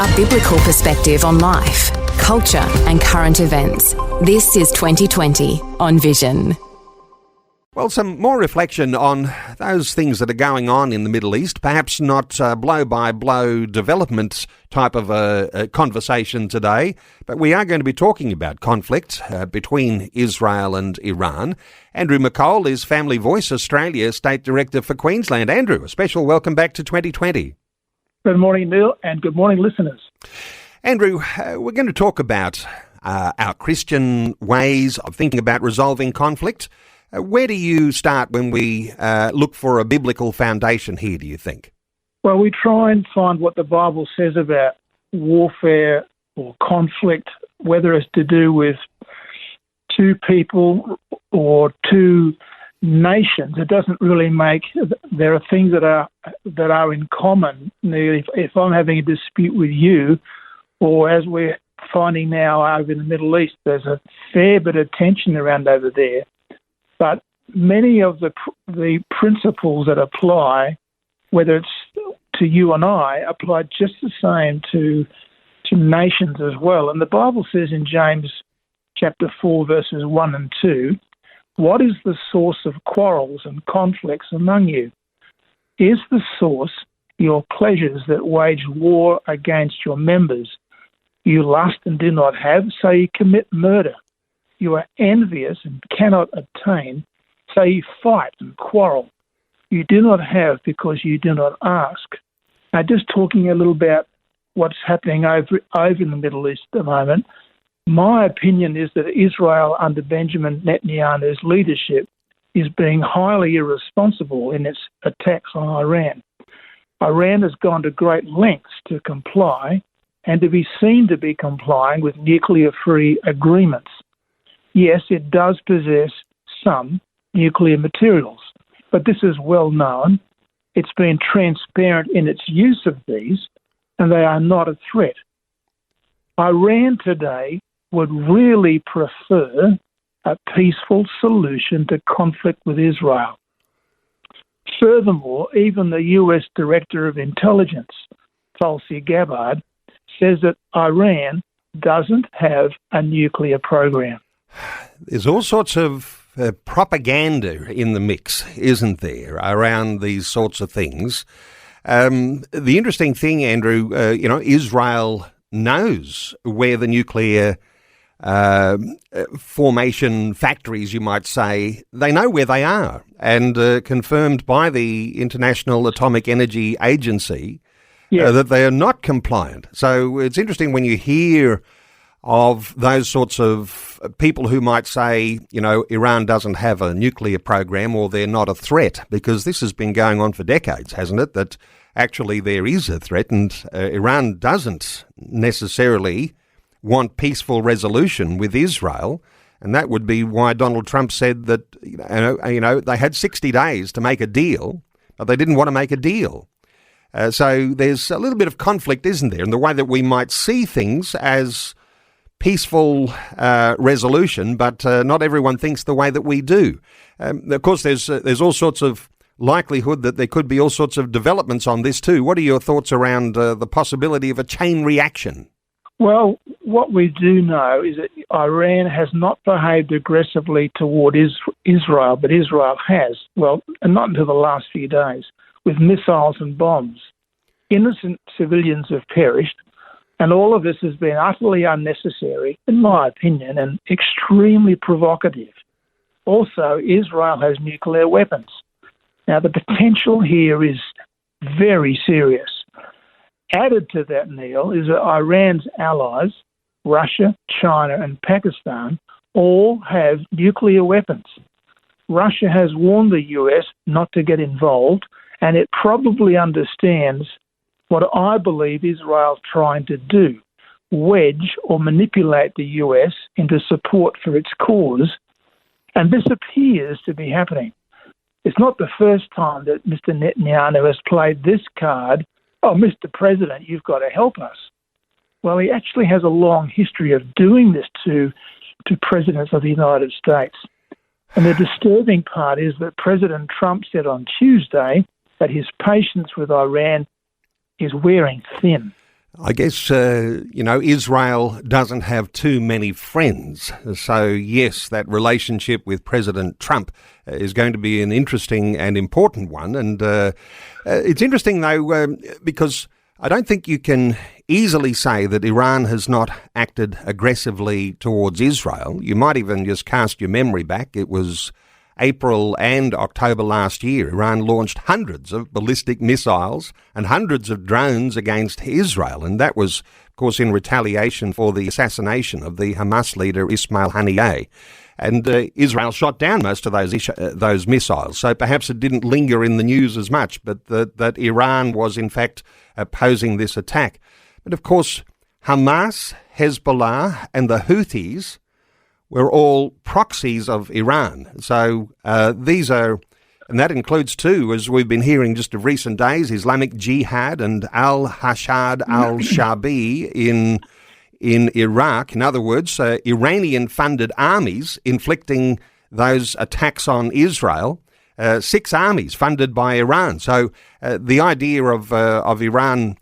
A biblical perspective on life, culture and current events. This is 2020 on Vision. Well, some more reflection on those things that are going on in the Middle East, perhaps not blow-by-blow development type of a conversation today, but we are going to be talking about conflict between Israel and Iran. Andrew McColl is Family Voice Australia State Director for Queensland. Andrew, a special welcome back to 2020. Good morning, Neil, and good morning, listeners. Andrew, we're going to talk about our Christian ways of thinking about resolving conflict. Where do you start when we look for a biblical foundation here, do you think? Well, we try and find what the Bible says about warfare or conflict, whether it's to do with two people or two nations. It doesn't really make. There are things that are in common. If I'm having a dispute with you, or as we're finding now over in the Middle East, there's a fair bit of tension around over there. But many of the principles that apply, whether it's to you and I, apply just the same to nations as well. And the Bible says in James chapter 4, verses 1 and 2, what is the source of quarrels and conflicts among you? Is the source your pleasures that wage war against your members? You lust and do not have, so you commit murder. You are envious and cannot obtain, so you fight and quarrel. You do not have because you do not ask. Now, just talking a little about what's happening over in the Middle East at the moment, my opinion is that Israel under Benjamin Netanyahu's leadership is being highly irresponsible in its attacks on Iran. Iran has gone to great lengths to comply and to be seen to be complying with nuclear-free agreements. Yes, it does possess some nuclear materials, but this is well known. It's been transparent in its use of these, and they are not a threat. Iran today would really prefer a peaceful solution to conflict with Israel. Furthermore, even the US Director of Intelligence, Tulsi Gabbard, says that Iran doesn't have a nuclear program. There's all sorts of propaganda in the mix, isn't there, around these sorts of things. The interesting thing, Andrew, Israel knows where the nuclear formation factories, you might say, they know where they are, and confirmed by the International Atomic Energy Agency that they are not compliant. So it's interesting when you hear of those sorts of people who might say, Iran doesn't have a nuclear program or they're not a threat, because this has been going on for decades, hasn't it, that actually there is a threat, and Iran doesn't necessarily want peaceful resolution with Israel, and that would be why Donald Trump said that they had 60 days to make a deal, but they didn't want to make a deal. So there's a little bit of conflict, isn't there, in the way that we might see things as peaceful resolution, but not everyone thinks the way that we do. Of course, there's all sorts of likelihood that there could be all sorts of developments on this too. What are your thoughts around the possibility of a chain reaction? Well, what we do know is that Iran has not behaved aggressively toward Israel, but Israel has, and not until the last few days, with missiles and bombs. Innocent civilians have perished, and all of this has been utterly unnecessary, in my opinion, and extremely provocative. Also, Israel has nuclear weapons. Now, the potential here is very serious. Added to that, Neil, is that Iran's allies, Russia, China and Pakistan, all have nuclear weapons. Russia has warned the US not to get involved, and it probably understands what I believe Israel's trying to do, wedge or manipulate the US into support for its cause, and this appears to be happening. It's not the first time that Mr. Netanyahu has played this card. Oh, Mr. President, you've got to help us. Well, he actually has a long history of doing this to presidents of the United States. And the disturbing part is that President Trump said on Tuesday that his patience with Iran is wearing thin. I guess, Israel doesn't have too many friends. So, yes, that relationship with President Trump is going to be an interesting and important one. And it's interesting, though, because I don't think you can easily say that Iran has not acted aggressively towards Israel. You might even just cast your memory back. It was April and October last year. Iran launched hundreds of ballistic missiles and hundreds of drones against Israel. And that was, of course, in retaliation for the assassination of the Hamas leader Ismail Haniyeh. And Israel shot down most of those missiles. So perhaps it didn't linger in the news as much, but that Iran was, in fact, opposing this attack. But, of course, Hamas, Hezbollah and the Houthis were all proxies of Iran. So these are, and that includes too, as we've been hearing just of recent days, Islamic Jihad and al-Hashad al-Shabi in Iraq. In other words, Iranian-funded armies inflicting those attacks on Israel. 6 armies funded by Iran. So the idea of Iran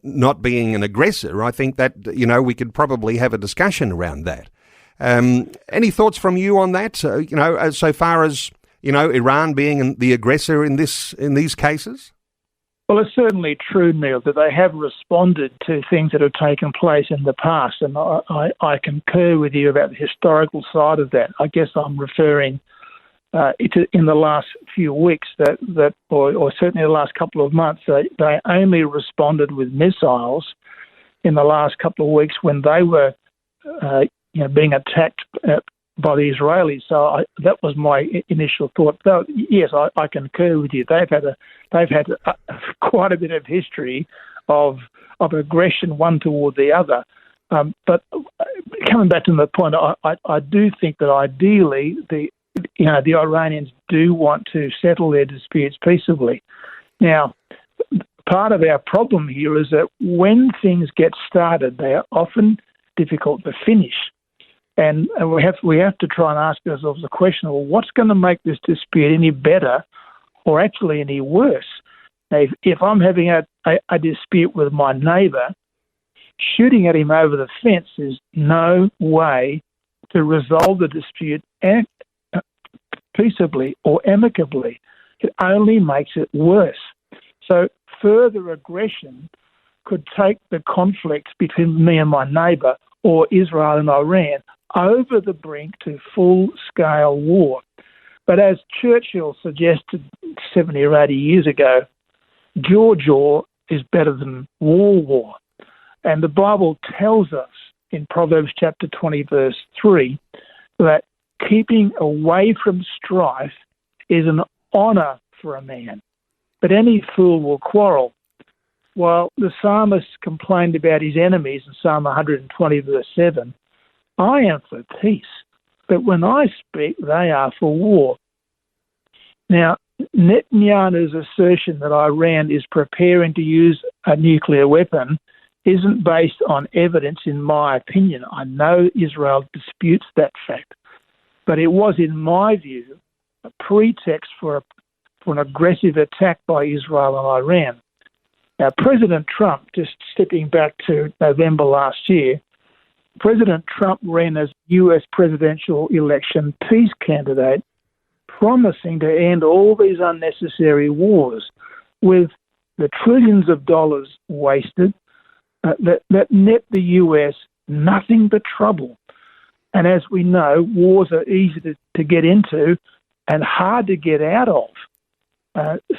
not being an aggressor, I think that, we could probably have a discussion around that. Any thoughts from you on that, so far as, Iran being the aggressor in these cases? Well, it's certainly true, Neil, that they have responded to things that have taken place in the past, and I concur with you about the historical side of that. I guess I'm referring in the last few weeks or certainly the last couple of months, they only responded with missiles in the last couple of weeks when they were being attacked by the Israelis. So that was my initial thought. Though, yes, I concur with you. They've had quite a bit of history of aggression one toward the other. But coming back to the point, I do think that ideally the Iranians do want to settle their disputes peaceably. Now, part of our problem here is that when things get started, they are often difficult to finish. And we have to try and ask ourselves the question, well, what's going to make this dispute any better or actually any worse? Now, if I'm having a dispute with my neighbour, shooting at him over the fence is no way to resolve the dispute peaceably or amicably. It only makes it worse. So further aggression could take the conflict between me and my neighbour or Israel and Iran over the brink to full-scale war. But as Churchill suggested 70 or 80 years ago, jaw is better than war. And the Bible tells us in Proverbs chapter 20, verse 3, that keeping away from strife is an honour for a man, but any fool will quarrel. While the psalmist complained about his enemies in Psalm 120, verse 7, I am for peace, but when I speak, they are for war. Now, Netanyahu's assertion that Iran is preparing to use a nuclear weapon isn't based on evidence, in my opinion. I know Israel disputes that fact, but it was, in my view, a pretext for an aggressive attack by Israel and Iran. Now, President Trump, just stepping back to November last year, President Trump ran as US presidential election peace candidate, promising to end all these unnecessary wars, with the trillions of dollars wasted that net the US nothing but trouble. And as we know, wars are easy to get into and hard to get out of.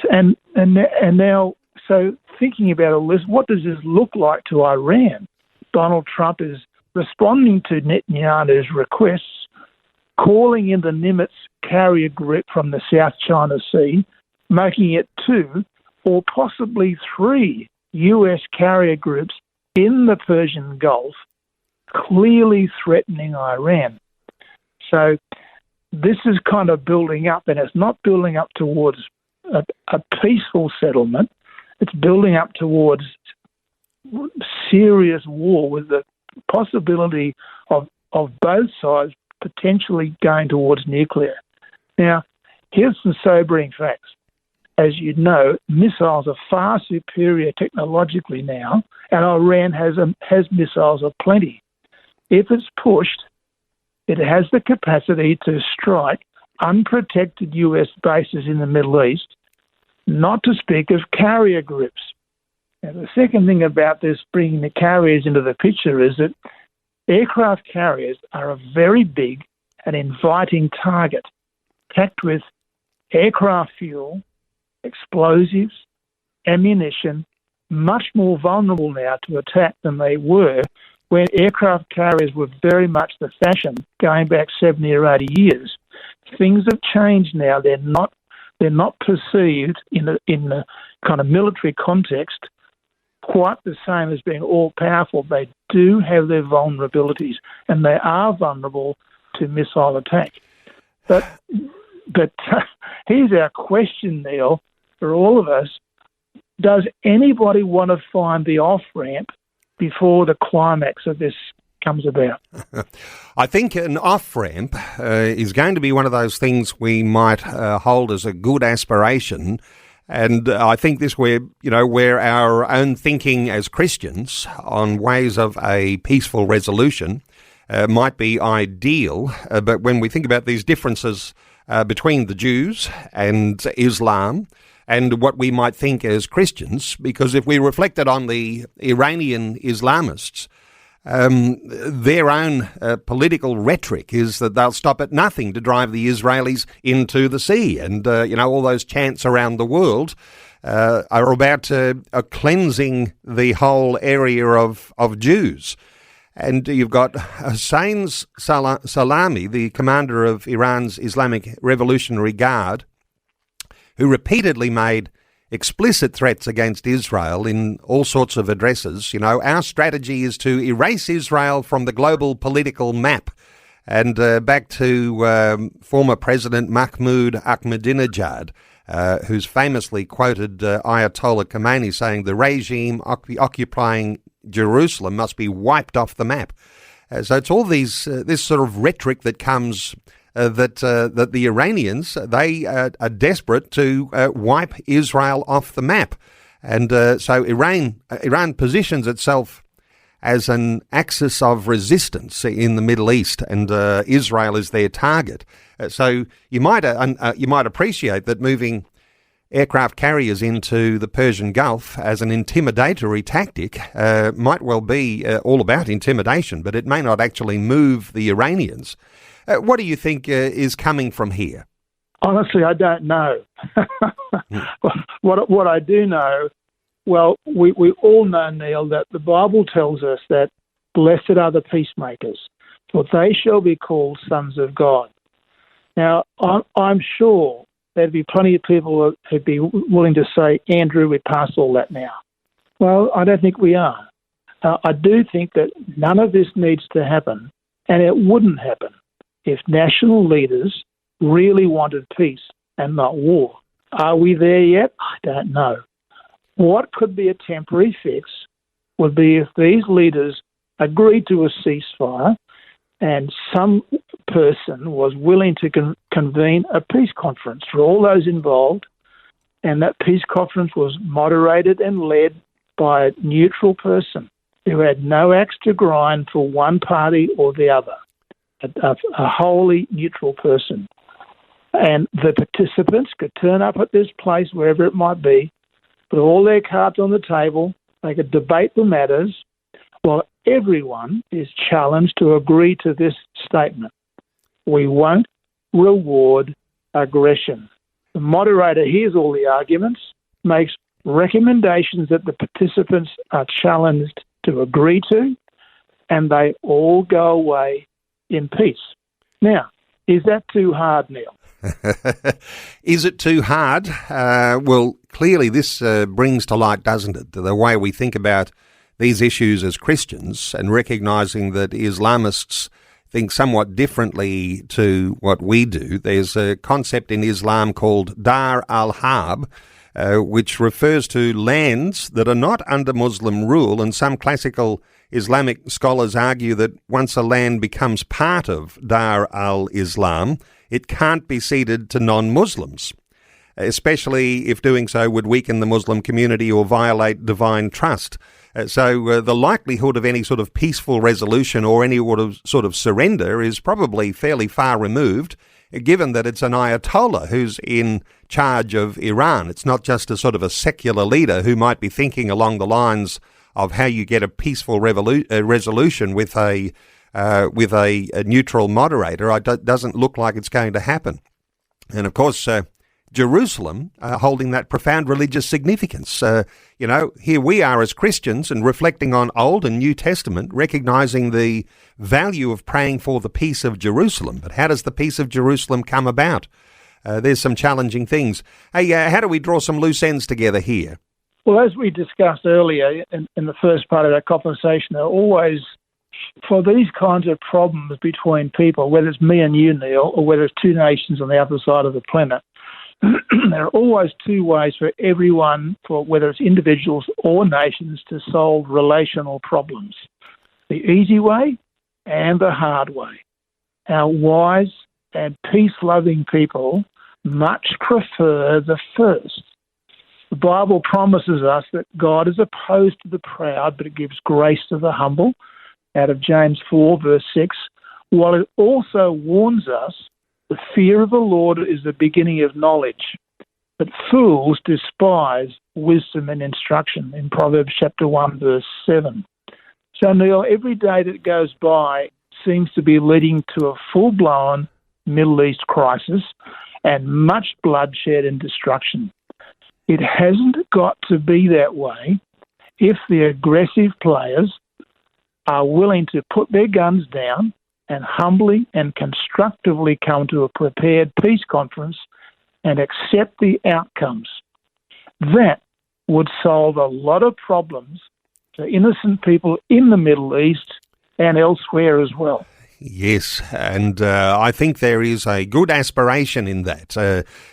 And now, so thinking about all this, what does this look like to Iran? Donald Trump is responding to Netanyahu's requests, calling in the Nimitz carrier group from the South China Sea, making it 2 or possibly 3 US carrier groups in the Persian Gulf, clearly threatening Iran. So this is kind of building up, and it's not building up towards a peaceful settlement. It's building up towards serious war, with the possibility of both sides potentially going towards nuclear. Now, here's some sobering facts. as you know, missiles are far superior technologically now, and Iran has missiles of plenty. If it's pushed, it has the capacity to strike unprotected US bases in the Middle East, not to speak of carrier groups. Now, the second thing about this, bringing the carriers into the picture, is that aircraft carriers are a very big and inviting target, packed with aircraft fuel, explosives, ammunition, much more vulnerable now to attack than they were when aircraft carriers were very much the fashion going back 70 or 80 years. Things have changed now. They're not perceived in the kind of military context quite the same as being all-powerful. They do have their vulnerabilities, and they are vulnerable to missile attack. But here's our question, Neil, for all of us. Does anybody want to find the off-ramp before the climax of this comes about? I think an off-ramp is going to be one of those things we might hold as a good aspiration. And I think this where our own thinking as Christians on ways of a peaceful resolution might be ideal. But when we think about these differences between the Jews and Islam and what we might think as Christians, because if we reflected on the Iranian Islamists, their own political rhetoric is that they'll stop at nothing to drive the Israelis into the sea. And, all those chants around the world are about cleansing the whole area of Jews. And you've got Hossein Salami, the commander of Iran's Islamic Revolutionary Guard, who repeatedly made explicit threats against Israel in all sorts of addresses. Our strategy is to erase Israel from the global political map. And back to former President Mahmoud Ahmadinejad, who's famously quoted Ayatollah Khomeini saying the regime occupying Jerusalem must be wiped off the map. So it's all this sort of rhetoric that comes that the Iranians, they are desperate to wipe Israel off the map. And so Iran positions itself as an axis of resistance in the Middle East, and Israel is their target. So you might appreciate that moving aircraft carriers into the Persian Gulf as an intimidatory tactic might well be all about intimidation, but it may not actually move the Iranians. What do you think is coming from here? Honestly, I don't know. What I do know, well, we all know, Neil, that the Bible tells us that blessed are the peacemakers, for they shall be called sons of God. Now, I'm sure there'd be plenty of people who'd be willing to say, Andrew, we're past all that now. Well, I don't think we are. I do think that none of this needs to happen, and it wouldn't happen if national leaders really wanted peace and not war. Are we there yet? I don't know. What could be a temporary fix would be if these leaders agreed to a ceasefire and some person was willing to convene a peace conference for all those involved, and that peace conference was moderated and led by a neutral person who had no axe to grind for one party or the other. A wholly neutral person. And the participants could turn up at this place, wherever it might be, put all their cards on the table, they could debate the matters, while everyone is challenged to agree to this statement. We won't reward aggression. The moderator hears all the arguments, makes recommendations that the participants are challenged to agree to, and they all go away in peace. Now, is that too hard, Neil? Is it too hard? Well, clearly this brings to light, doesn't it, the way we think about these issues as Christians, and recognising that Islamists think somewhat differently to what we do. There's a concept in Islam called Dar al-Harb, which refers to lands that are not under Muslim rule, and some classical Islamic scholars argue that once a land becomes part of Dar al-Islam, it can't be ceded to non-Muslims. especially if doing so would weaken the Muslim community or violate divine trust. So the likelihood of any sort of peaceful resolution or any sort of surrender is probably fairly far removed, given that it's an Ayatollah who's in charge of Iran. It's not just a sort of a secular leader who might be thinking along the lines of how you get a peaceful resolution with a neutral moderator. It doesn't look like it's going to happen. And of course, Jerusalem holding that profound religious significance. Here we are as Christians and reflecting on Old and New Testament, recognizing the value of praying for the peace of Jerusalem. But how does the peace of Jerusalem come about? There's some challenging things. Hey, how do we draw some loose ends together here? Well, as we discussed earlier in the first part of our conversation, there are always, for these kinds of problems between people, whether it's me and you, Neil, or whether it's two nations on the other side of the planet, there are always two ways for everyone, for whether it's individuals or nations, to solve relational problems. The easy way and the hard way. Our wise and peace-loving people much prefer the first. The Bible promises us that God is opposed to the proud, but it gives grace to the humble, out of James 4, verse 6, while it also warns us the fear of the Lord is the beginning of knowledge, but fools despise wisdom and instruction, in Proverbs chapter 1, verse 7. So, Neil, every day that goes by seems to be leading to a full-blown Middle East crisis and much bloodshed and destruction. It hasn't got to be that way if the aggressive players are willing to put their guns down and humbly and constructively come to a prepared peace conference and accept the outcomes. That would solve a lot of problems for innocent people in the Middle East and elsewhere as well. Yes, and I think there is a good aspiration in that.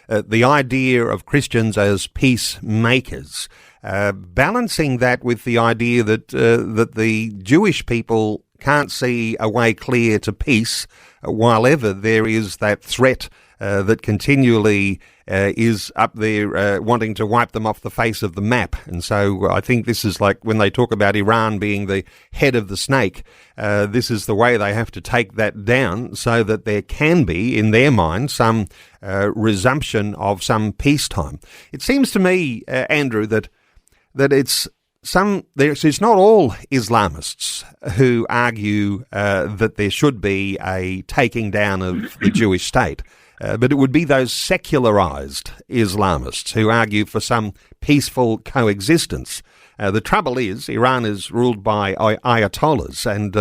The idea of Christians as peacemakers, balancing that with the idea that the Jewish people can't see a way clear to peace, while ever there is that threat that continually is up there wanting to wipe them off the face of the map. And so I think this is like when they talk about Iran being the head of the snake, this is the way they have to take that down so that there can be, in their mind, some resumption of some peacetime. It seems to me, Andrew, that it's not all Islamists who argue that there should be a taking down of the Jewish state, but it would be those secularized Islamists who argue for some peaceful coexistence. The trouble is, Iran is ruled by Ayatollahs, and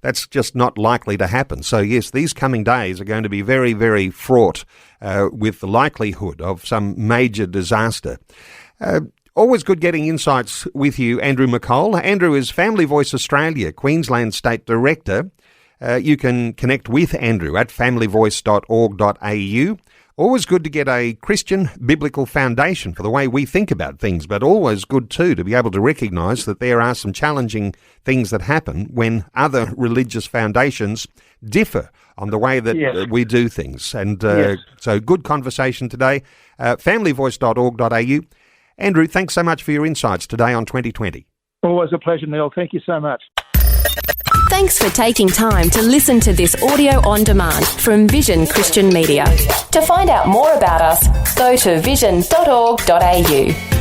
that's just not likely to happen. So yes, these coming days are going to be very, very fraught with the likelihood of some major disaster. Always good getting insights with you, Andrew McColl. Andrew is Family Voice Australia, Queensland State Director. You can connect with Andrew at familyvoice.org.au. Always good to get a Christian biblical foundation for the way we think about things, but always good too to be able to recognise that there are some challenging things that happen when other religious foundations differ on the way that we do things. And so good conversation today. Familyvoice.org.au. Andrew, thanks so much for your insights today on 2020. Always a pleasure, Neil. Thank you so much. Thanks for taking time to listen to this audio on demand from Vision Christian Media. To find out more about us, go to vision.org.au.